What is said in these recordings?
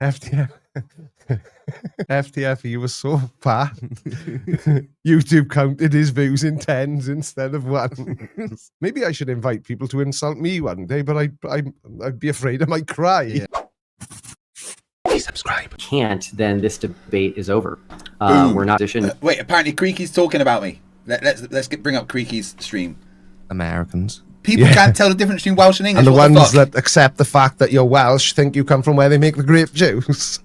FTF. FTF, he was so fat. YouTube counted his views in tens instead of ones. Maybe I should invite people to insult me one day, but I'd be afraid I might cry. Yeah. Please subscribe. Can't, then this debate is over. We're not positioned. Wait, apparently Creaky's talking about me. Let's bring up Creaky's stream. Americans. People can't tell the difference between Welsh and English. And the what ones the fuck? that accept the fact that you're Welsh think you come from where they make the grape juice.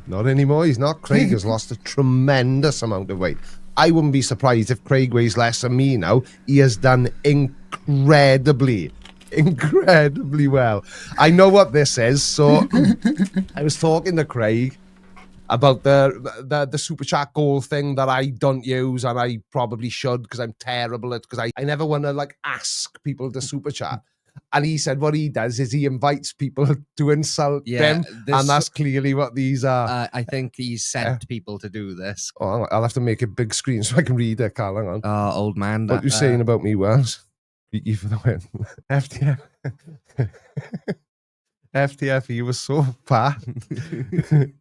Not anymore. He's not. Craig has lost a tremendous amount of weight. I wouldn't be surprised if Craig weighs less than me now. He has done incredibly well. I know what this is. So I was talking to Craig about the super chat goal thing that I don't use, and I probably should because I'm terrible at, because I never want to like ask people to super chat. And he said what he does is he invites people to insult them, and that's clearly what these are. I think he's sent people to do this. Oh, I'll have to make a big screen so I can read it, Carl. Hang on. Old man. What you saying about me, Wells? You for the win. FTF. FTF, he was so fat.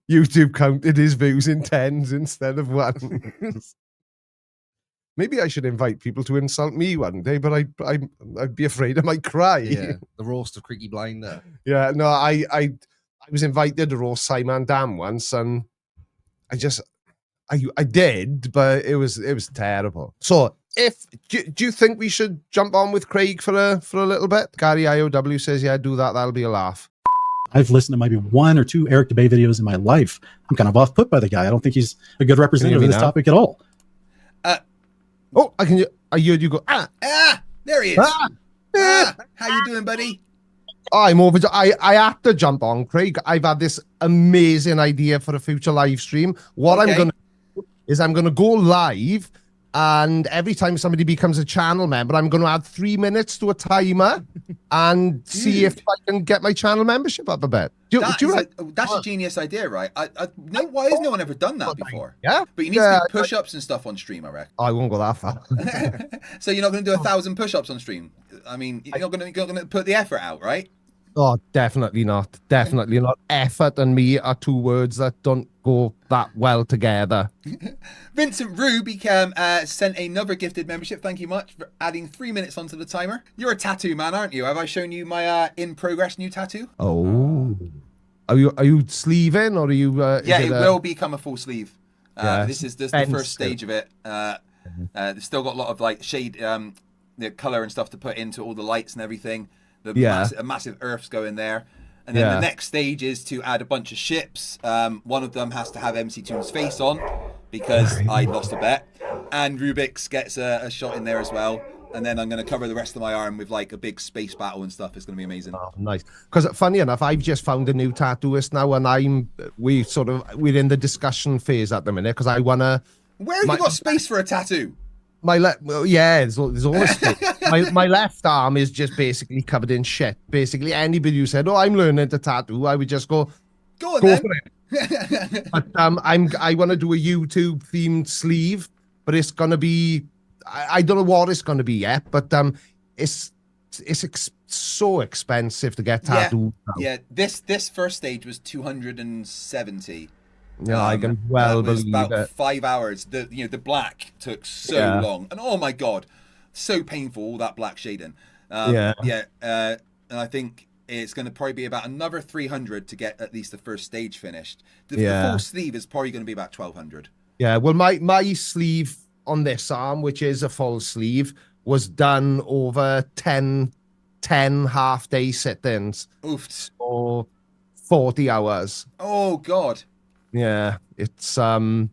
YouTube counted his views in tens instead of ones. Maybe I should invite people to insult me one day, but I'd be afraid I might cry. Yeah, the roast of Creaky Blinder. Yeah, no, I was invited to roast Simon Dam once, and I did, but it was terrible. So, do you think we should jump on with Craig for a little bit? Gary IOW says, yeah, do that. That'll be a laugh. I've listened to maybe 1 or 2 Eric Debay videos in my life. I'm kind of off put by the guy. I don't think he's a good representative of this topic at all. Oh, I heard you go, there he is. How you doing, buddy? I'm over. I had to jump on, Craig. I've had this amazing idea for a future live stream. What I'm going to do is I'm going to go live, and every time somebody becomes a channel member, I'm going to add 3 minutes to a timer and see if I can get my channel membership up a bit. That's a genius idea, right? Why has no one ever done that before? Yeah. But you need to do push-ups and stuff on stream, I reckon. I won't go that far. So you're not going to do 1,000 push-ups on stream? I mean, you're not going to put the effort out, right? Oh, definitely not. Definitely not. Effort and me are 2 words that don't go that well together. Vincent Ruby sent another gifted membership. Thank you much for adding 3 minutes onto the timer. You're a tattoo man, aren't you? Have I shown you my in-progress new tattoo? Oh. Are you sleeving, or are you... yeah, it will become a full sleeve. This is the first stage of it. It's still got a lot of like shade, the color and stuff to put into all the lights and everything. A massive earths go in there. And then the next stage is to add a bunch of ships. One of them has to have MC Toon's face on because I lost a bet. And Rubik's gets a shot in there as well. And then I'm going to cover the rest of my arm with like a big space battle and stuff. It's going to be amazing. Oh, nice. Because funny enough, I've just found a new tattooist now, and we're in the discussion phase at the minute because I want to... Where have you got space for a tattoo? There's always space. my left arm is just basically covered in shit. Basically, anybody who said, "Oh, I'm learning to tattoo," I would just go on then. For it. But I want to do a YouTube themed sleeve, but it's gonna be I don't know what it's gonna be yet, but it's so expensive to get tattooed. Yeah, this first stage was 270. Yeah, I can well believe about it. 5 hours. The black took so long, and oh my god, so painful, all that black shading. And I think it's going to probably be about another 300 to get at least the first stage finished. The full sleeve is probably going to be about 1,200. Yeah, well, my sleeve on this arm, which is a full sleeve, was done over 10 half-day sit-ins. Oofed. Or 40 hours. Oh god. Yeah, it's and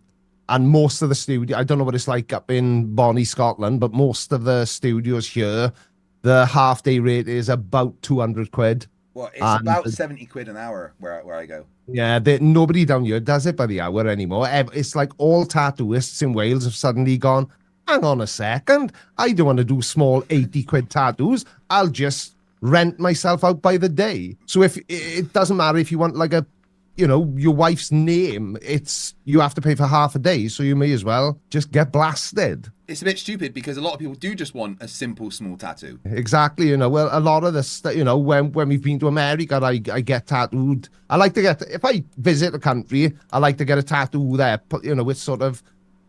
most of the studio, I don't know what it's like up in Bonnie, Scotland, but most of the studios here, the half-day rate is about 200 quid. Well, it's about 70 quid an hour where I go. Yeah, nobody down here does it by the hour anymore. It's like all tattooists in Wales have suddenly gone, hang on a second, I don't want to do small 80 quid tattoos. I'll just rent myself out by the day. So if it doesn't matter if you want like your wife's name, you have to pay for half a day, so you may as well just get blasted. it's a bit stupid because a lot of people do just want a simple, small tattoo. Exactly, well, a lot of this, when we've been to America, I get tattooed. I like to get, if I visit a country, I like to get a tattoo there, with sort of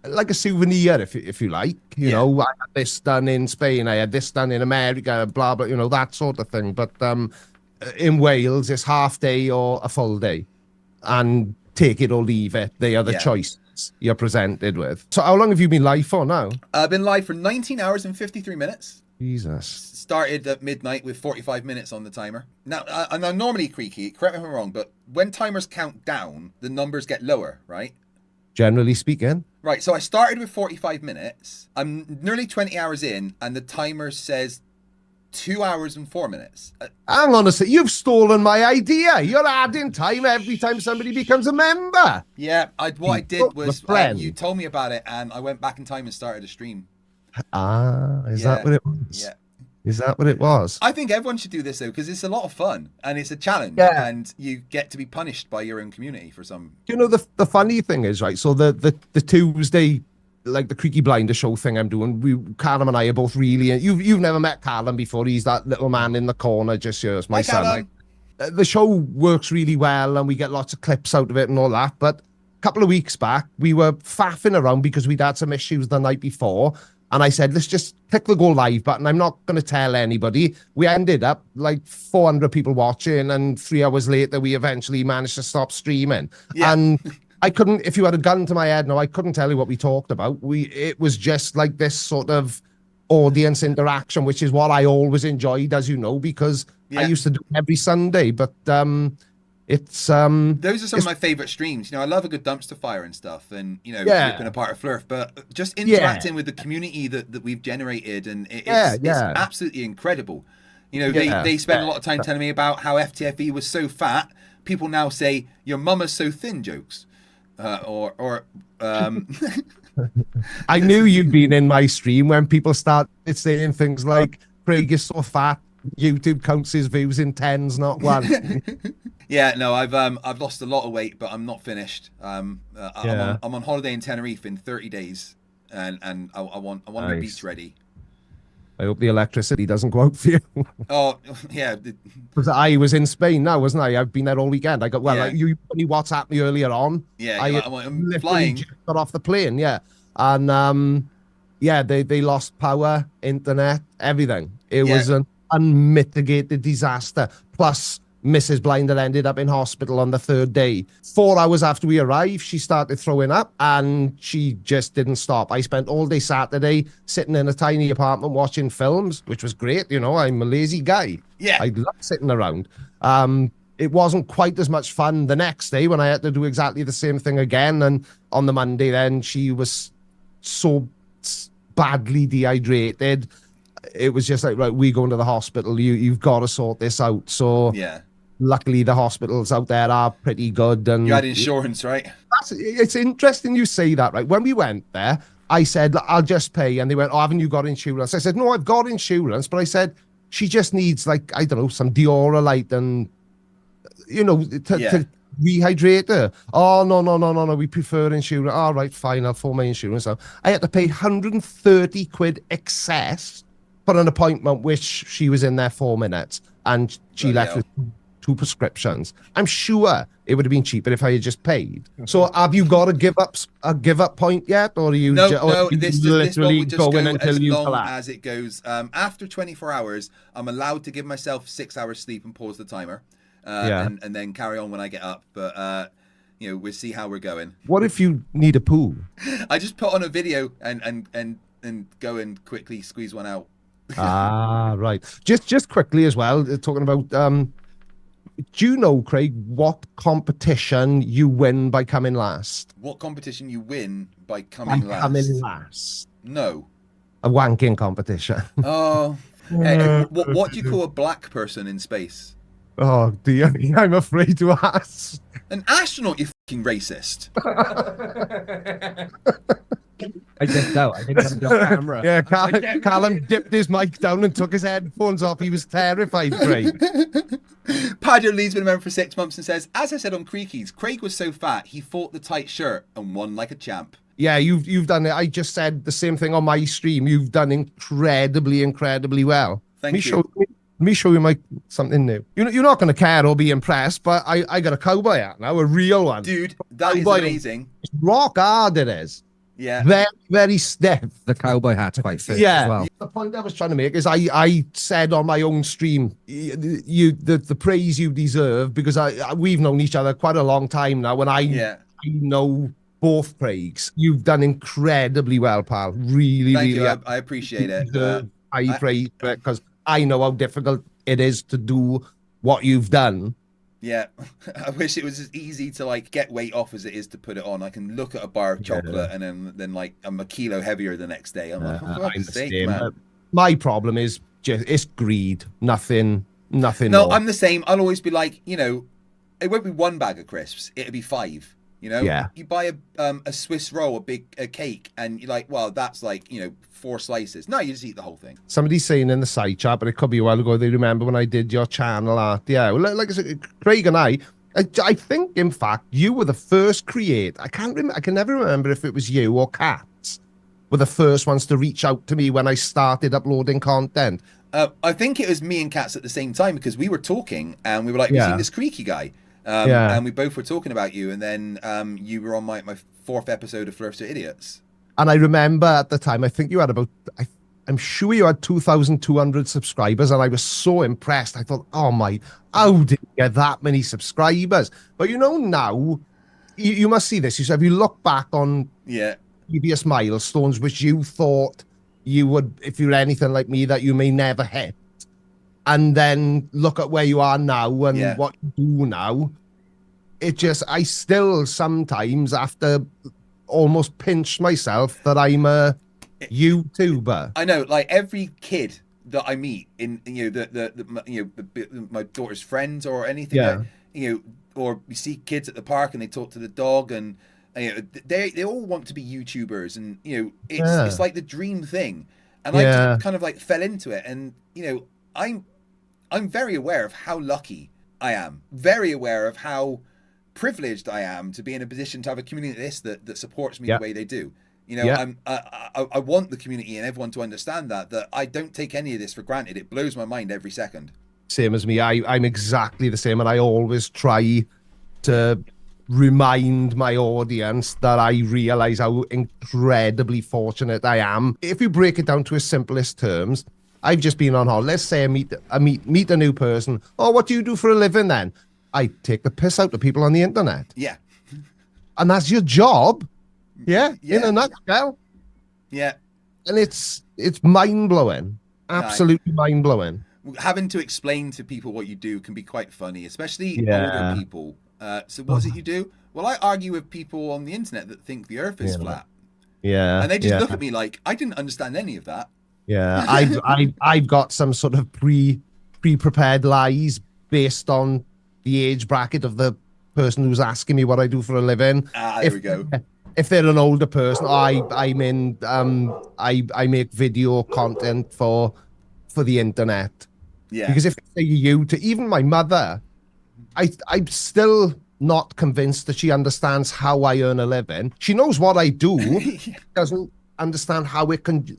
like a souvenir, if you like. I had this done in Spain, I had this done in America, blah, blah, that sort of thing. But in Wales, it's half day or a full day. And take it or leave it. They are the choices you're presented with. So how long have you been live for now? I've been live for 19 hours and 53 minutes. Jesus. Started at midnight with 45 minutes on the timer. Now, normally, Creaky, correct me if I'm wrong, but when timers count down, the numbers get lower, right? Generally speaking. Right, so I started with 45 minutes. I'm nearly 20 hours in, and the timer says 2 hours and 4 minutes. Hang on a sec, you've stolen my idea. You're adding time every time somebody becomes a member. Yeah, what I did was you told me about it, and I went back in time and started a stream. Is that what it was? Yeah. Is that what it was? I think everyone should do this, though, because it's a lot of fun, and it's a challenge, and you get to be punished by your own community for some... The funny thing is, right, so the Tuesday... like the Creaky Blinder show thing I'm doing, Callum and I are both really... You've never met Callum before. He's that little man in the corner just here. It's my son. The show works really well and we get lots of clips out of it and all that. But a couple of weeks back, we were faffing around because we'd had some issues the night before. And I said, let's just click the go live button. I'm not going to tell anybody. We ended up like 400 people watching. And 3 hours later, we eventually managed to stop streaming. Yeah. And... I couldn't, if you had a gun to my head, no, I couldn't tell you what we talked about. It was just like this sort of audience interaction, which is what I always enjoyed, as you know, because I used to do it every Sunday. But it's those are some of my favorite streams. I love a good dumpster fire and stuff, and ripping apart a flurf. But just interacting with the community that we've generated, and it's absolutely incredible. They spend a lot of time telling me about how FTFE was so fat. People now say your mama's so thin jokes. I knew you'd been in my stream when people started saying things like Craig is so fat, YouTube counts his views in 10s, not 1. Yeah, no, I've lost a lot of weight, but I'm not finished. I'm on holiday in Tenerife in 30 days, and I want to be beach ready. I hope the electricity doesn't go out for you. Oh, yeah. Because I was in Spain now, wasn't I? I've been there all weekend. You only WhatsApped me earlier on. Yeah, I'm flying. Just got off the plane, yeah. And, they lost power, internet, everything. It was an unmitigated disaster. Plus, Mrs. Blinder ended up in hospital on the 3rd day. 4 hours after we arrived, she started throwing up and she just didn't stop. I spent all day Saturday sitting in a tiny apartment watching films, which was great. I'm a lazy guy. Yeah. I love sitting around. It wasn't quite as much fun the next day when I had to do exactly the same thing again. And on the Monday then, she was so badly dehydrated. It was just like, right, we're going to the hospital. You've got to sort this out. So luckily the hospitals out there are pretty good. And you had insurance, right? It's interesting you say that, right? When we went there, I said, I'll just pay. And they went, haven't you got insurance? I said, no, I've got insurance. But I said, she just needs like, I don't know, some Diorolite and, to rehydrate her. Oh, no, we prefer insurance. All right, fine, I'll phone my insurance now. I had to pay 130 quid excess for an appointment, which she was in there 4 minutes, and she left with 2 prescriptions. I'm sure it would have been cheaper if I had just paid. So have you got a give up point yet, or are you this one will just go as long as it goes. After 24 hours, I'm allowed to give myself 6 hours sleep and pause the timer, and then carry on when I get up. But we'll see how we're going. What if you need a poo? I just put on a video and go and quickly squeeze one out. Right. Just quickly as well, talking about do you know, Craig, what competition you win by coming last? What competition you win by coming last? No. A wanking competition. Oh. Hey, what do you call a black person in space? Oh dear, I'm afraid to ask. An astronaut, you fucking racist. I dipped out. I didn't have the camera. Yeah, Callum dipped his mic down and took his headphones off. He was terrified, Craig. Padre Lee's been a member for 6 months and says, as I said on Creaky's, Craig was so fat, he fought the tight shirt and won like a champ. Yeah, you've done it. I just said the same thing on my stream. You've done incredibly well. Thank you. Let me show you something new. You're not going to care or be impressed, but I got a cowboy hat now, a real one. Dude, that is amazing. It's rock hard, it is. Yeah. Very stiff. The cowboy hat's quite fit Yeah. as well. The point I was trying to make is I said on my own stream, the praise you deserve, because we've known each other quite a long time now, and I know both Craigs. You've done incredibly well, pal. Really, Thank really. you. I appreciate it. I praise because I know how difficult it is to do what you've done. Yeah, I wish it was as easy to like get weight off as it is to put it on. I can look at a bar of chocolate and then like I'm a kilo heavier the next day. I'm like, for fuck's sake, man. My problem is just it's greed. Nothing. No, more. I'm the same. I'll always be like, you know, it won't be 1 bag of crisps. It'll be 5. You know, you buy a Swiss roll, a cake, and you're like, well, that's like, you know, 4 slices. No, you just eat the whole thing. Somebody's saying in the side chat, but it could be a while ago, they remember when I did your channel art. Yeah, well, like I said, Craig and I think, in fact, you were the first I can never remember if it was you or Cats were the first ones to reach out to me when I started uploading content. I think it was me and Cats at the same time, because we were talking and we were like, we've seen this Creaky guy. And we both were talking about you, and then you were on my 4th episode of Flirts with Idiots. And I remember at the time, I think you had I'm sure you had 2,200 subscribers, and I was so impressed. I thought, oh my, how did you get that many subscribers? But you know, now, you must see this. You said, if you look back on previous milestones, which you thought you would, if you're anything like me, that you may never hit, and then look at where you are now and what you do now, I still sometimes have to almost pinch myself that I'm a YouTuber. I know, like every kid that I meet in, you know, my daughter's friends or anything, you know, or you see kids at the park and they talk to the dog, and you know, they all want to be YouTubers, and you know, it's like the dream thing, and I kind of like fell into it, and you know, I'm very aware of how lucky I am, very aware of how privileged I am to be in a position to have a community like this that supports me the way they do. You know, I want the community and everyone to understand that I don't take any of this for granted. It blows my mind every second. Same as me. I'm exactly the same, and I always try to remind my audience that I realize how incredibly fortunate I am. If you break it down to its simplest terms, I've just been on holiday. Let's say I meet a new person. Oh, what do you do for a living then? I take the piss out of people on the internet. Yeah. And that's your job. Yeah. In a nutshell. Yeah. And it's mind-blowing. Absolutely mind-blowing. Having to explain to people what you do can be quite funny, especially older people. So what is it you do? Well, I argue with people on the internet that think the earth is flat. Yeah. And they just look at me like, I didn't understand any of that. Yeah. I've got some sort of pre-prepared lies based on the age bracket of the person who's asking me what I do for a living. There we go. If they're an older person, I make video content for the internet. Yeah. Because if they say you to even my mother, I'm still not convinced that she understands how I earn a living. She knows what I do, doesn't understand how it can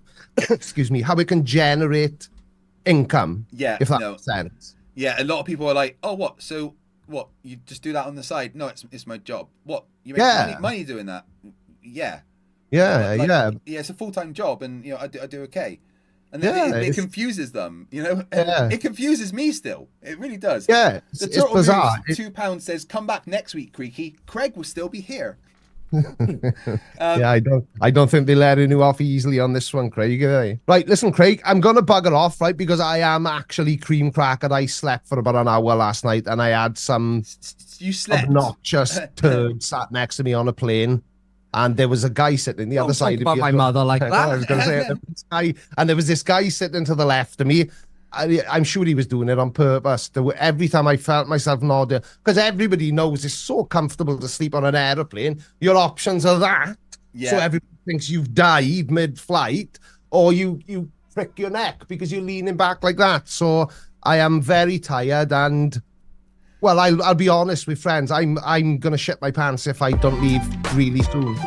how it can generate income. Yeah. If that makes sense. Yeah, a lot of people are like, oh, what? So what? You just do that on the side? No, it's my job. What? You make money doing that? Yeah. Yeah, Yeah, it's a full-time job, and you know, I do okay. And then it confuses them, you know. It confuses me still. It really does. Yeah, the Turtle Moves £2 says, "Come back next week, Creaky. Craig will still be here." I don't think they let you off easily on this one, Craig. Right, listen, Craig, I'm gonna bugger off, right, because I am actually cream crackered. I slept for about an hour last night, and I had some obnoxious turd sat next to me on a plane, and there was a guy sitting the other side of me. My mother like that. I was gonna say, and there was this guy sitting to the left of me. I'm sure he was doing it on purpose. Every time I felt myself nodding, because everybody knows it's so comfortable to sleep on an aeroplane. Your options are that. Yeah. So everybody thinks you've died mid-flight, or you prick your neck because you're leaning back like that. So I am very tired, and well, I'll be honest with friends. I'm gonna shit my pants if I don't leave really soon.